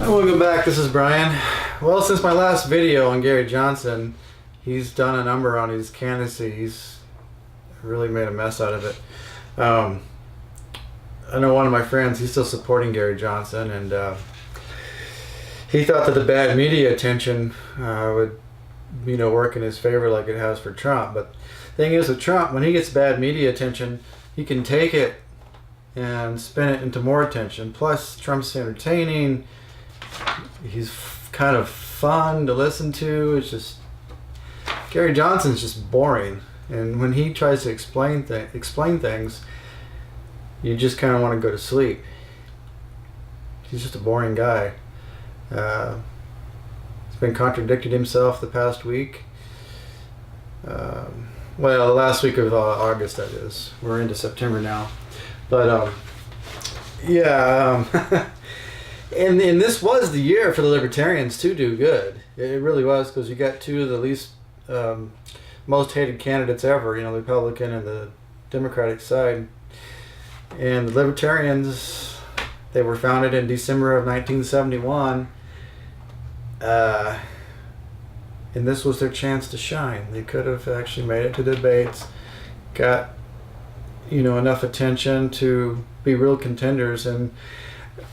Welcome back, this is Brian. Well, since my last video on Gary Johnson, he's done a number on his candidacy. He's really made a mess out of it. I know one of my friends, he's still supporting Gary Johnson, and he thought that the bad media attention would work in his favor like it has for Trump. But the thing is with Trump, when he gets bad media attention, he can take it and spin it into more attention. Plus, Trump's entertaining. He's kind of fun to listen to. It's just Gary Johnson's just boring, and when he tries to explain things, you just kind of want to go to sleep. He's just a boring guy. He's been contradicting himself the past week. Well, the last week of August, that is. We're into September now, but yeah. And this was the year for the Libertarians to do good. It really was, because you got two of the least most hated candidates ever, the Republican and the Democratic side. And the Libertarians, they were founded in December of 1971, and this was their chance to shine. They could have actually made it to debates, got enough attention to be real contenders. And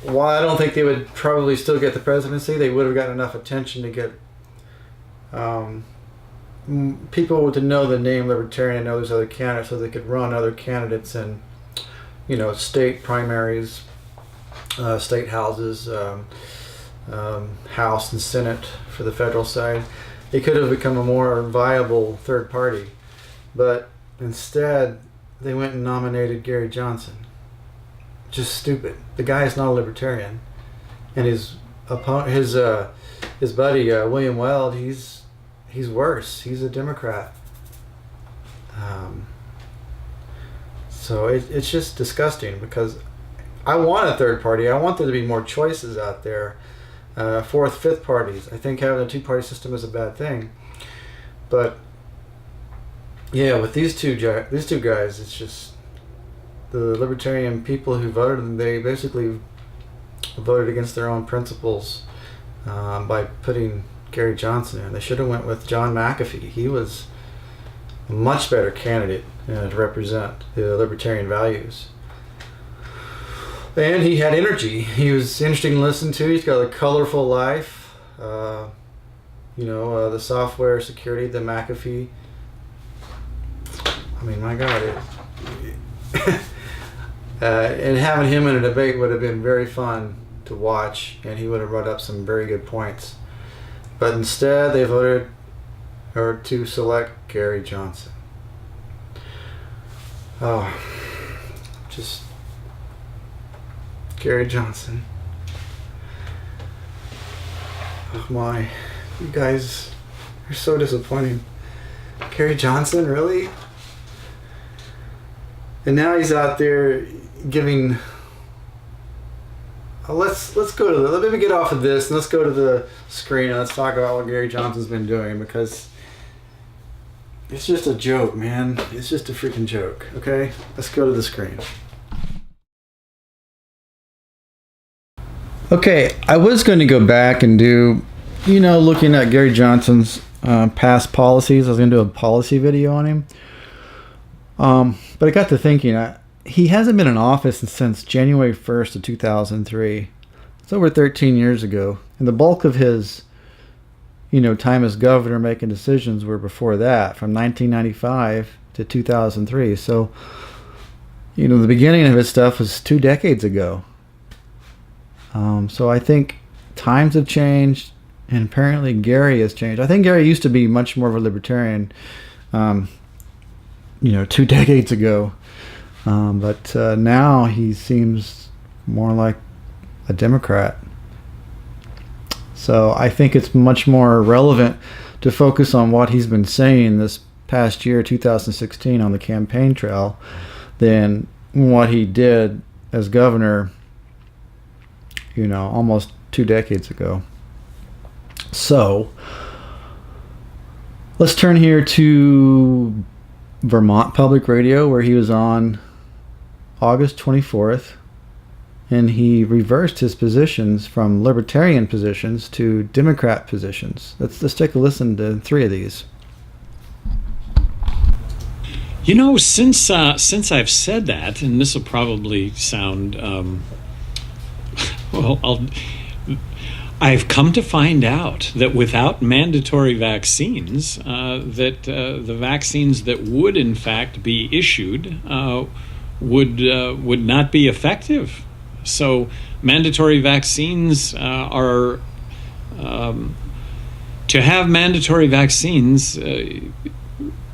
while I don't think they would probably still get the presidency, they would have gotten enough attention to get people to know the name Libertarian and know there's other candidates, so they could run other candidates in state primaries, state houses, House and Senate for the federal side. It could have become a more viable third party, but instead they went and nominated Gary Johnson. Just stupid. The guy is not a Libertarian, and his opponent, his buddy William Weld, he's worse. He's a Democrat. So it's just disgusting, because I want a third party. I want there to be more choices out there, fourth, fifth parties. I think having a two-party system is a bad thing, but yeah, with these two guys, it's just. The Libertarian people who voted them, they basically voted against their own principles by putting Gary Johnson in. They should have went with John McAfee. He was a much better candidate to represent the Libertarian values. And he had energy. He was interesting to listen to. He's got a colorful life. The software security, the McAfee. I mean, my God. And having him in a debate would have been very fun to watch, and he would have brought up some very good points. But instead, they voted to select Gary Johnson. Oh, just Gary Johnson. Oh my, you guys are so disappointing. Gary Johnson, really? And now he's out there giving. Let's go to let me get off of this and let's go to the screen and let's talk about what Gary Johnson's been doing, because it's just a joke, man. It's just a freaking joke. Okay, let's go to the screen. Okay, I was going to go back and do, looking at Gary Johnson's past policies. I was going to do a policy video on him. But I got to thinking, he hasn't been in office since January 1st of 2003. It's over 13 years ago. And the bulk of his, time as governor making decisions were before that, from 1995 to 2003. So, the beginning of his stuff was 2 decades ago. So I think times have changed, and apparently Gary has changed. I think Gary used to be much more of a libertarian, 2 decades ago. But now he seems more like a Democrat. So I think it's much more relevant to focus on what he's been saying this past year, 2016, on the campaign trail, than what he did as governor, almost 2 decades ago. So let's turn here to Vermont Public Radio, where he was on August 24th, and he reversed his positions from libertarian positions to Democrat positions. Let's take a listen to 3 of these. You know, since I've said that, and this will probably sound, I've come to find out that without mandatory vaccines, that the vaccines that would in fact be issued would not be effective. So mandatory vaccines are to have mandatory vaccines.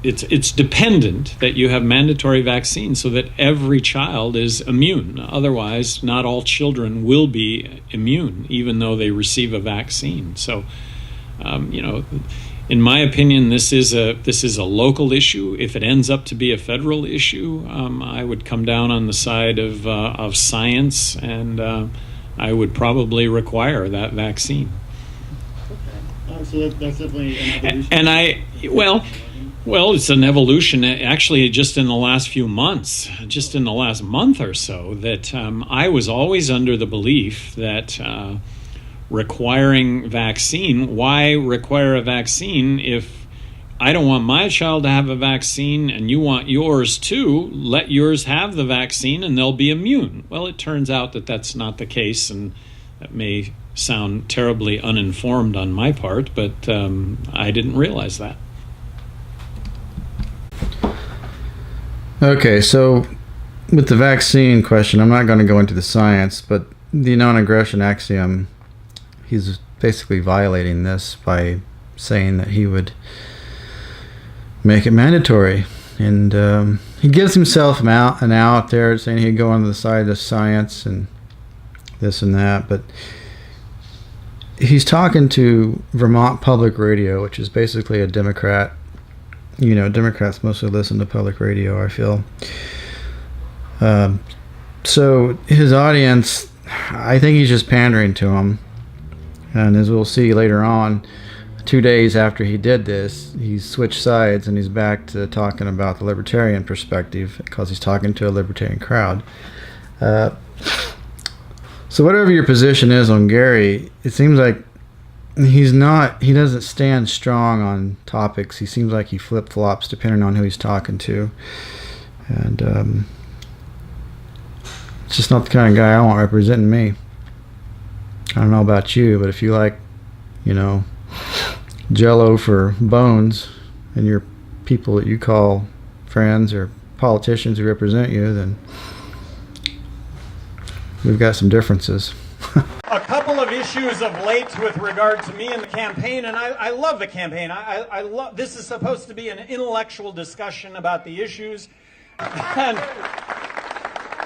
It's dependent that you have mandatory vaccines so that every child is immune. Otherwise, not all children will be immune, even though they receive a vaccine. So, you know, in my opinion, this is a local issue. If it ends up to be a federal issue, I would come down on the side of science, and I would probably require that vaccine. Okay. So that's definitely an evolution. And well, it's an evolution, actually, just in the last few months, just in the last month or so, that I was always under the belief that requiring vaccine, why require a vaccine if I don't want my child to have a vaccine and you want yours too? Let yours have the vaccine and they'll be immune. Well, it turns out that that's not the case, and that may sound terribly uninformed on my part, but I didn't realize that. Okay, so with the vaccine question, I'm not going to go into the science, but the non-aggression axiom, he's basically violating this by saying that he would make it mandatory. And he gives himself an out there, saying he'd go on the side of science and this and that, but he's talking to Vermont Public Radio, which is basically a Democrat. You know, Democrats mostly listen to public radio, I feel. So his audience, I think he's just pandering to them. And as we'll see later on, 2 days after he did this, he switched sides and he's back to talking about the libertarian perspective because he's talking to a libertarian crowd. So whatever your position is on Gary, it seems like he doesn't stand strong on topics. He seems like he flip-flops depending on who he's talking to. And it's just not the kind of guy I want representing me. I don't know about you, but if you like, you know, Jello for bones and your people that you call friends or politicians who represent you, then we've got some differences. A couple of issues of late with regard to me and the campaign, and I love the campaign. I love, this is supposed to be an intellectual discussion about the issues, and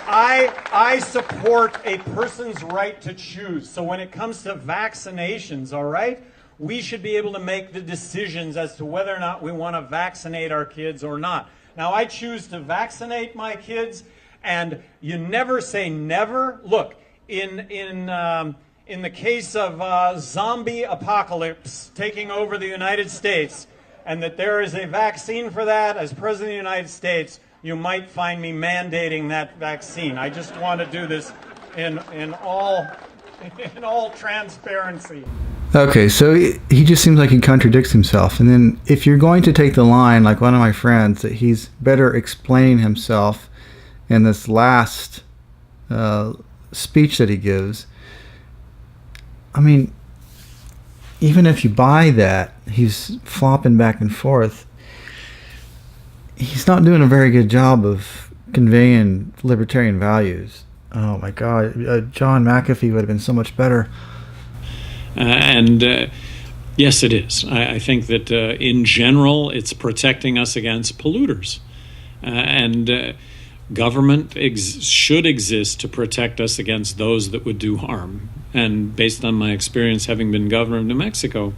I support a person's right to choose. So when it comes to vaccinations, all right, we should be able to make the decisions as to whether or not we want to vaccinate our kids or not. Now, I choose to vaccinate my kids, and you never say never. Look, in the case of zombie apocalypse taking over the United States, and that there is a vaccine for that, as President of the United States, you might find me mandating that vaccine. I just want to do this in all transparency. Okay, so he just seems like he contradicts himself. And then if you're going to take the line, like one of my friends, that he's better explaining himself in this last speech that he gives, I mean, even if you buy that, he's flopping back and forth. He's not doing a very good job of conveying libertarian values. Oh my God, John McAfee would have been so much better. Yes, it is. I think that in general, it's protecting us against polluters. Government should exist to protect us against those that would do harm. And based on my experience having been governor of New Mexico,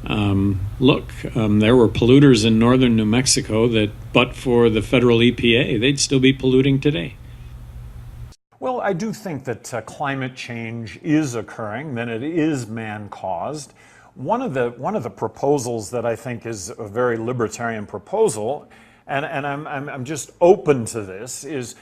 there were polluters in northern New Mexico that, but for the federal EPA, they'd still be polluting today. Well, I do think that climate change is occurring, that it is man-caused. One of the proposals that I think is a very libertarian proposal, and I'm just open to this, is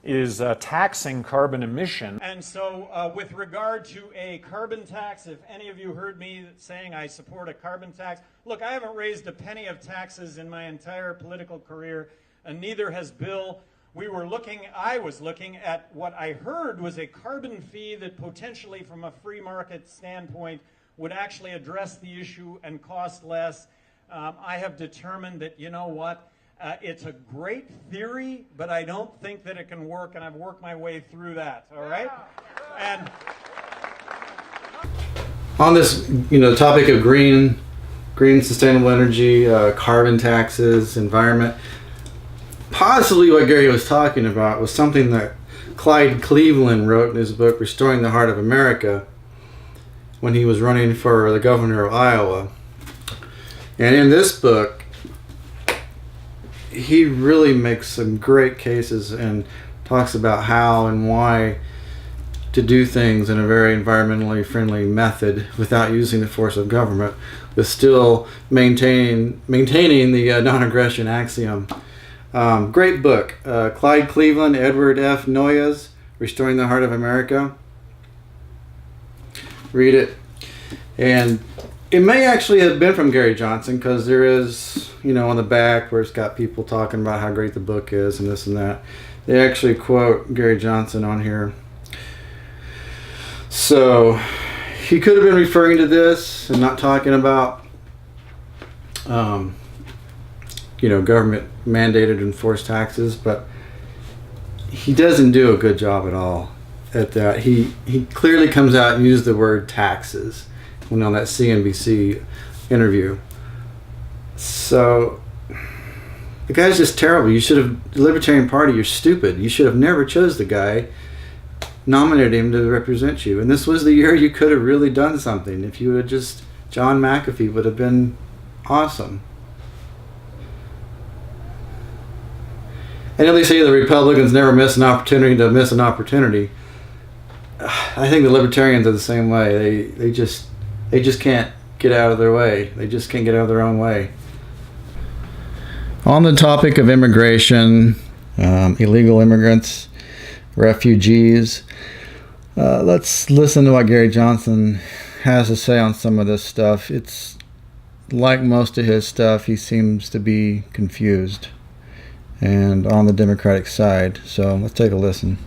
is taxing carbon emission. And so with regard to a carbon tax, if any of you heard me saying I support a carbon tax, look, I haven't raised a penny of taxes in my entire political career, and neither has Bill. I was looking at what I heard was a carbon fee that potentially from a free market standpoint would actually address the issue and cost less. I have determined that, you know what, it's a great theory, but I don't think that it can work, and I've worked my way through that, all right? And on this, topic of green sustainable energy, carbon taxes, environment, possibly what Gary was talking about was something that Clyde Cleveland wrote in his book, Restoring the Heart of America, when he was running for the governor of Iowa. And in this book, he really makes some great cases and talks about how and why to do things in a very environmentally friendly method without using the force of government, but still maintaining the non-aggression axiom. Great book. Clyde Cleveland, Edward F. Noyes, Restoring the Heart of America. Read it. And it may actually have been from Gary Johnson, because there is, on the back where it's got people talking about how great the book is and this and that. They actually quote Gary Johnson on here. So he could have been referring to this and not talking about, government mandated enforced taxes, but he doesn't do a good job at all at that. He clearly comes out and uses the word taxes when on that CNBC interview. So the guy's just terrible. You should have, the Libertarian Party, you're stupid. You should have never chose the guy, nominated him to represent you. And this was the year you could have really done something. If you had just, John McAfee would have been awesome. And at least say the Republicans never miss an opportunity to miss an opportunity. I think the Libertarians are the same way. They just can't get out of their way. They just can't get out of their own way. On the topic of immigration, illegal immigrants, refugees, let's listen to what Gary Johnson has to say on some of this stuff. It's like most of his stuff, he seems to be confused and on the Democratic side. So let's take a listen.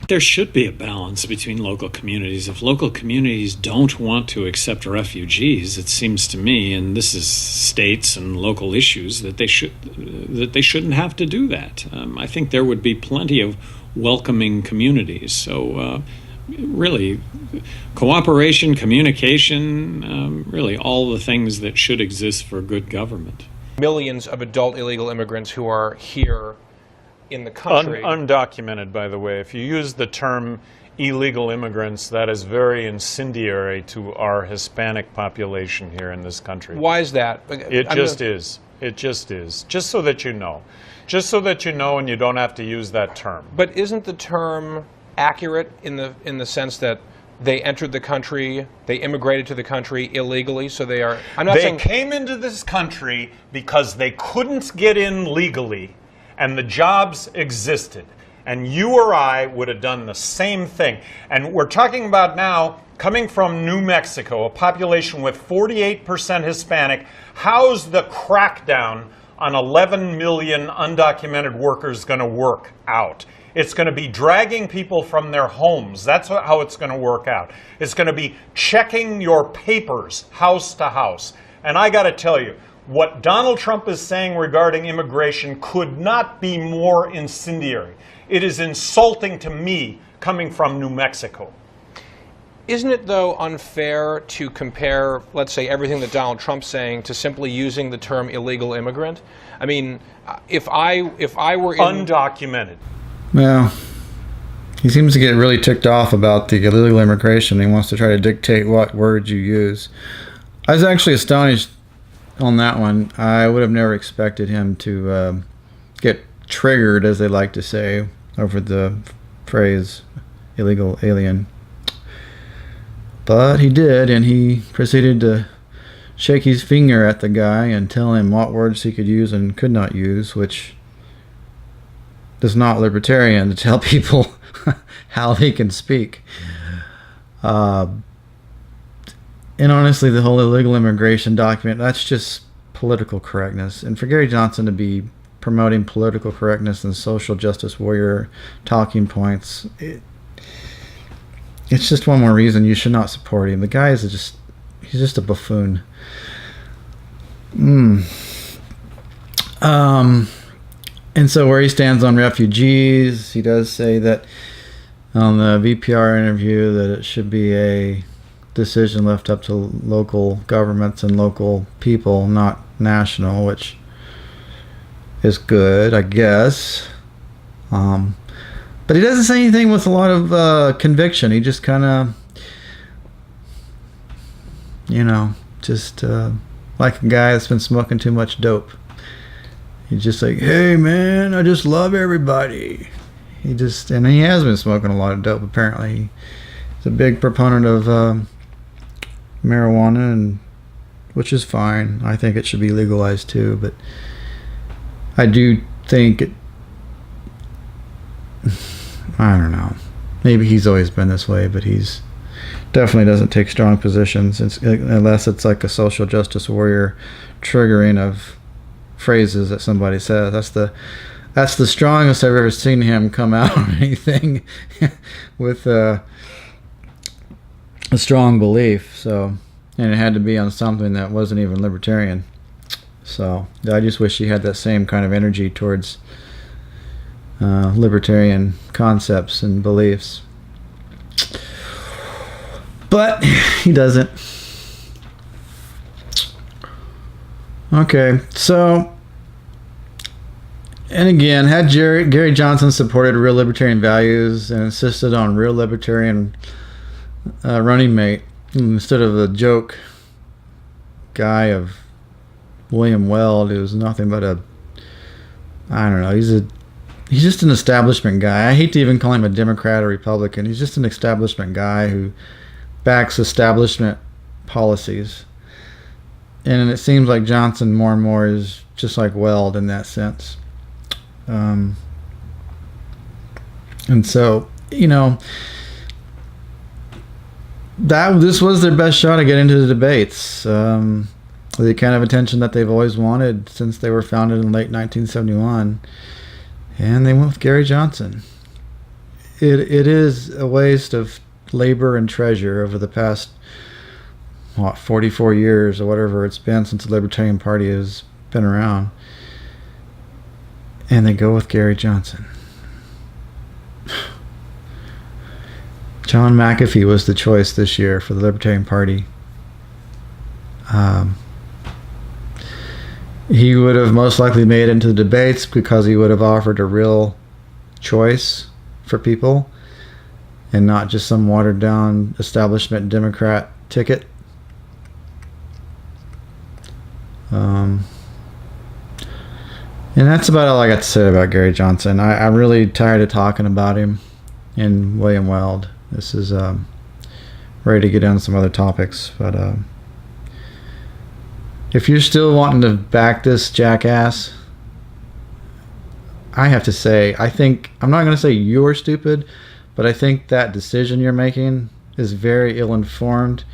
There should be a balance between local communities. If local communities don't want to accept refugees, it seems to me, and this is states and local issues, that they shouldn't have to do that. I think there would be plenty of welcoming communities. So really, cooperation, communication, really all the things that should exist for good government. Millions of adult illegal immigrants who are here in the country. Undocumented, by the way. If you use the term illegal immigrants, that is very incendiary to our Hispanic population here in this country. Why is that? It just is. It just is. Just so that you know. Just so that you know and you don't have to use that term. But isn't the term accurate in the sense that they entered the country, they immigrated to the country illegally, so they are... They came into this country because they couldn't get in legally, and the jobs existed. And you or I would have done the same thing. And we're talking about now coming from New Mexico, a population with 48% Hispanic. How's the crackdown on 11 million undocumented workers going to work out? It's going to be dragging people from their homes. That's how it's going to work out. It's going to be checking your papers house to house. And I got to tell you, what Donald Trump is saying regarding immigration could not be more incendiary. It is insulting to me coming from New Mexico. Isn't it, though, unfair to compare, let's say, everything that Donald Trump's saying to simply using the term illegal immigrant? I mean, if I were undocumented. Well, he seems to get really ticked off about the illegal immigration. He wants to try to dictate what words you use. I was actually astonished on that one. I would have never expected him to get triggered, as they like to say, over the phrase illegal alien. But he did, and he proceeded to shake his finger at the guy and tell him what words he could use and could not use, which is not libertarian to tell people how they can speak. And honestly, the whole illegal immigration document, that's just political correctness. And for Gary Johnson to be promoting political correctness and social justice warrior talking points, it's just one more reason you should not support him. The guy is he's just a buffoon. And so where he stands on refugees, he does say that on the VPR interview that it should be a decision left up to local governments and local people, not national, which is good, I guess. But he doesn't say anything with a lot of conviction. He just kind of, like a guy that's been smoking too much dope. He's just like, hey man, I just love everybody. And he has been smoking a lot of dope apparently. He's a big proponent of marijuana, and which is fine. I think it should be legalized too, but I do think I don't know. Maybe he's always been this way, but he's definitely doesn't take strong positions unless it's like a social justice warrior triggering of phrases that somebody says. That's the strongest I've ever seen him come out on anything with a strong belief. So, and it had to be on something that wasn't even libertarian. So I just wish he had that same kind of energy towards libertarian concepts and beliefs. But he doesn't. Okay, so, and again, had Gary Johnson supported real libertarian values and insisted on real libertarian running mate instead of the joke guy of William Weld, who's nothing but he's just an establishment guy. I hate to even call him a Democrat or Republican. He's just an establishment guy who backs establishment policies. And it seems like Johnson more and more is just like Weld in that sense. And so, this was their best shot to get into the debates. The kind of attention that they've always wanted since they were founded in late 1971. And they went with Gary Johnson. It is a waste of labor and treasure over the past 44 years or whatever it's been since the Libertarian Party has been around. And they go with Gary Johnson. John McAfee was the choice this year for the Libertarian Party. He would have most likely made it into the debates because he would have offered a real choice for people and not just some watered down establishment Democrat ticket. And that's about all I got to say about Gary Johnson. I'm really tired of talking about him and William Weld. This is ready to get into some other topics, but if you're still wanting to back this jackass, I have to say, I'm not going to say you're stupid, but I think that decision you're making is very ill-informed,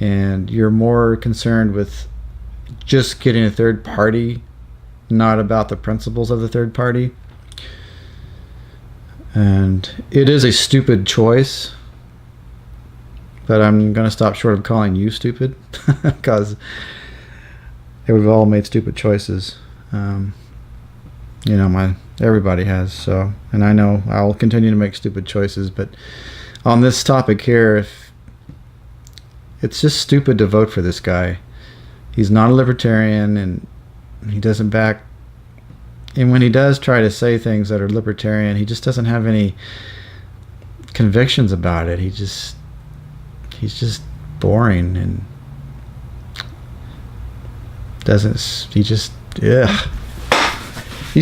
and you're more concerned with just getting a third party, not about the principles of the third party. And it is a stupid choice, but I'm going to stop short of calling you stupid because we've all made stupid choices. Everybody has. So, and I know I'll continue to make stupid choices, but on this topic here, it's just stupid to vote for this guy. He's not a libertarian, and he doesn't back. And when he does try to say things that are libertarian, he just doesn't have any convictions about it. He's just boring and he's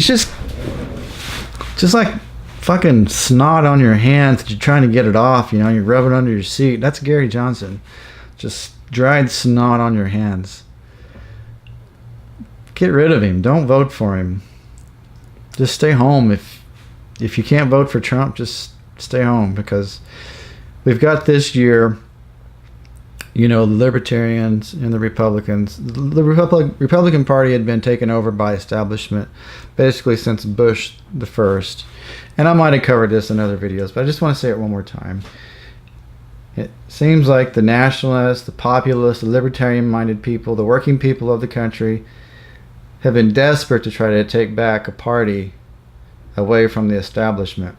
just like fucking snot on your hands that you're trying to get it off, you're rubbing under your seat. That's Gary Johnson. Just dried snot on your hands. Get rid of him. Don't vote for him. just stay home. If you can't vote for Trump, just stay home, because we've got this year, you know, the Libertarians and the Republicans. The Republican Party had been taken over by establishment basically since Bush the first. And I might have covered this in other videos, but I just want to say it one more time. It seems like the nationalists, the populists, the libertarian-minded people, the working people of the country have been desperate to try to take back a party away from the establishment.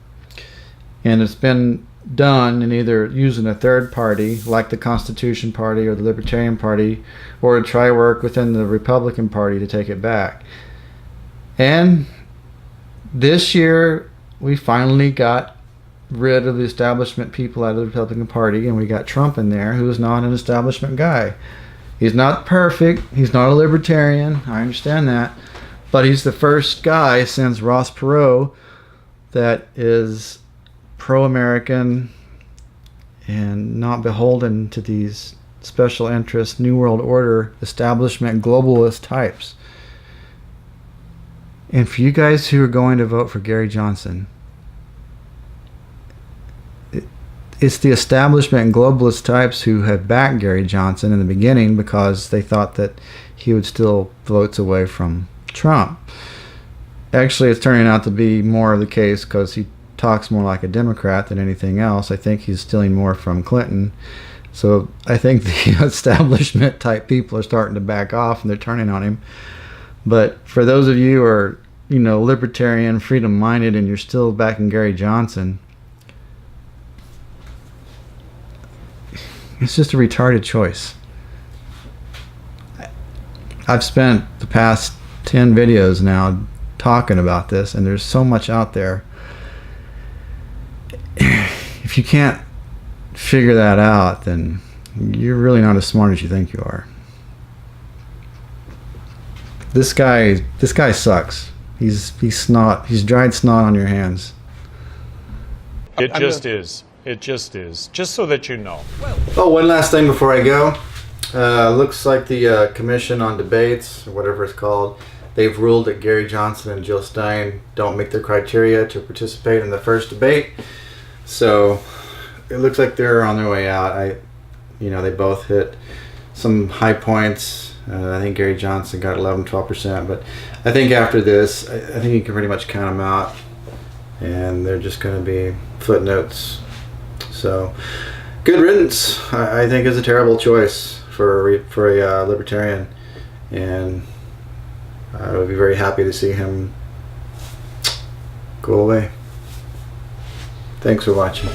And it's been done in either using a third party like the Constitution Party or the Libertarian Party, or to try work within the Republican Party to take it back. And this year we finally got rid of the establishment people out of the Republican Party, and we got Trump in there, who is not an establishment guy. He's not perfect, he's not a libertarian, I understand that, but he's the first guy since Ross Perot that is pro-American and not beholden to these special interest, New World Order, establishment, globalist types. And for you guys who are going to vote for Gary Johnson, it's the establishment and globalist types who have backed Gary Johnson in the beginning because they thought that he would steal votes away from Trump. Actually, it's turning out to be more of the case because he talks more like a Democrat than anything else. I think he's stealing more from Clinton. So I think the establishment type people are starting to back off and they're turning on him. But for those of you who are, you know, libertarian, freedom-minded, and you're still backing Gary Johnson, it's just a retarded choice. I've spent the past 10 videos now talking about this, and there's so much out there. If you can't figure that out, then you're really not as smart as you think you are. This guy sucks. He's snot. He's dried snot on your hands. It just is. It just is. Just so that you know. Oh, one last thing before I go. Looks like the Commission on Debates, or whatever it's called, they've ruled that Gary Johnson and Jill Stein don't meet their criteria to participate in the first debate. So it looks like they're on their way out. They both hit some high points. I think Gary Johnson got 11-12%, but I think after this, I think you can pretty much count them out, and they're just going to be footnotes. So, good riddance. I think is a terrible choice for a libertarian, and I would be very happy to see him go away. Thanks for watching.